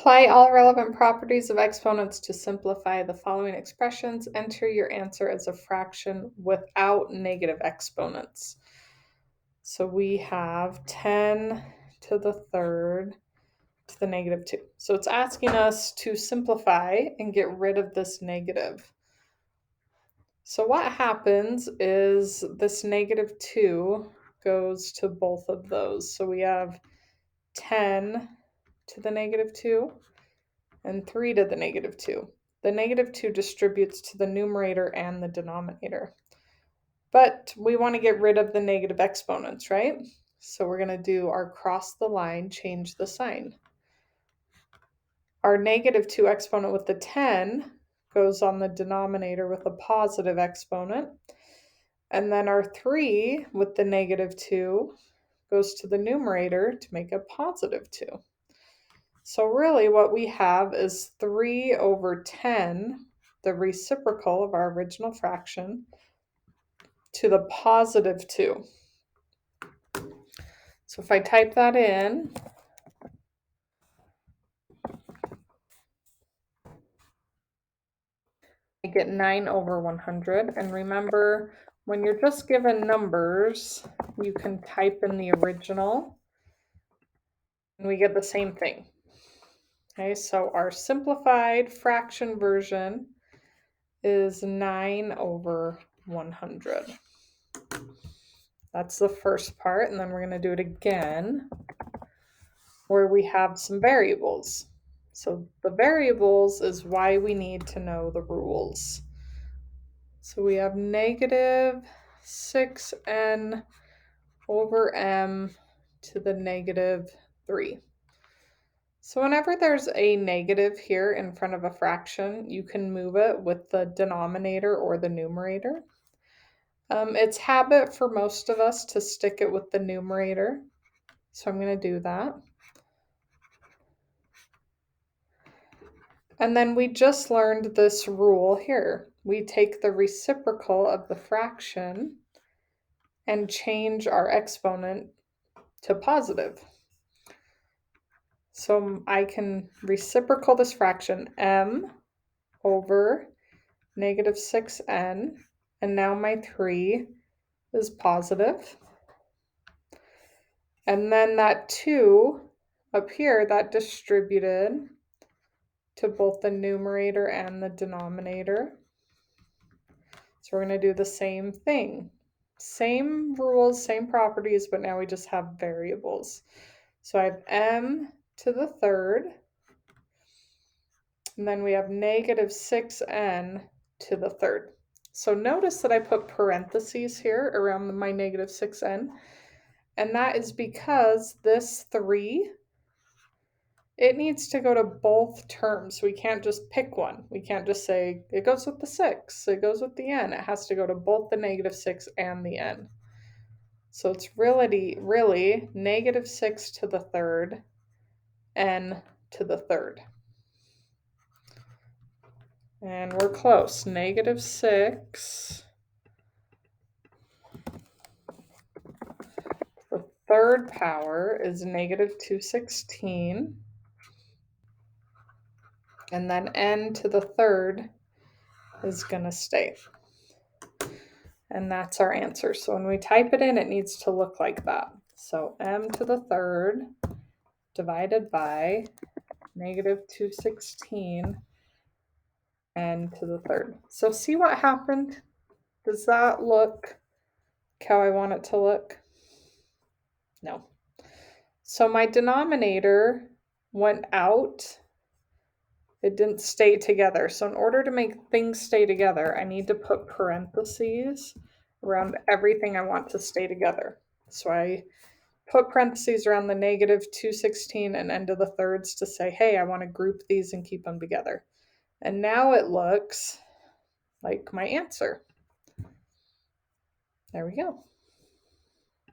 Apply all relevant properties of exponents to simplify the following expressions. Enter your answer as a fraction without negative exponents. So we have 10 to the third to the negative 2. So it's asking us to simplify and get rid of this negative. So what happens is this negative 2 goes to both of those. So we have 10 to the negative 2 and 3 to the negative 2. The negative 2 distributes to the numerator and the denominator. But we want to get rid of the negative exponents, right? So we're going to do our cross the line, change the sign. Our negative 2 exponent with the 10 goes on the denominator with a positive exponent. And then our 3 with the negative 2 goes to the numerator to make a positive 2. So really what we have is 3 over 10, the reciprocal of our original fraction, to the positive 2. So if I type that in, I get 9 over 100. And remember, when you're just given numbers, you can type in the original, and we get the same thing. Okay, so our simplified fraction version is 9 over 100. That's the first part, and then we're going to do it again where we have some variables. So the variables is why we need to know the rules. So we have negative 6n over m to the negative 3. So whenever there's a negative here in front of a fraction, you can move it with the denominator or the numerator. It's habit for most of us to stick it with the numerator. So I'm going to do that. And then we just learned this rule here. We take the reciprocal of the fraction and change our exponent to positive. So I can reciprocal this fraction, m over negative 6n, and now my 3 is positive. And then that 2 up here, that distributed to both the numerator and the denominator. So we're going to do the same thing. Same rules, same properties, but now we just have variables. So I have m to the third, and then we have negative 6n to the third. So notice that I put parentheses here around my negative 6n, and that is because this 3, it needs to go to both terms. We can't just pick one. We can't just say it goes with the 6, it goes with the n. It has to go to both the negative 6 and the n. So it's really negative 6 to the third, n to the third. And we're close. Negative 6. The third power is negative 216. And then n to the third is going to stay. And that's our answer. So when we type it in, it needs to look like that. So m to the third divided by negative 216 n to the third. So see what happened? Does that look how I want it to look? No. So my denominator went out. It didn't stay together. So in order to make things stay together, I need to put parentheses around everything I want to stay together. So I put parentheses around the negative 216 and n to the thirds to say, hey, I want to group these and keep them together. And now it looks like my answer. There we go.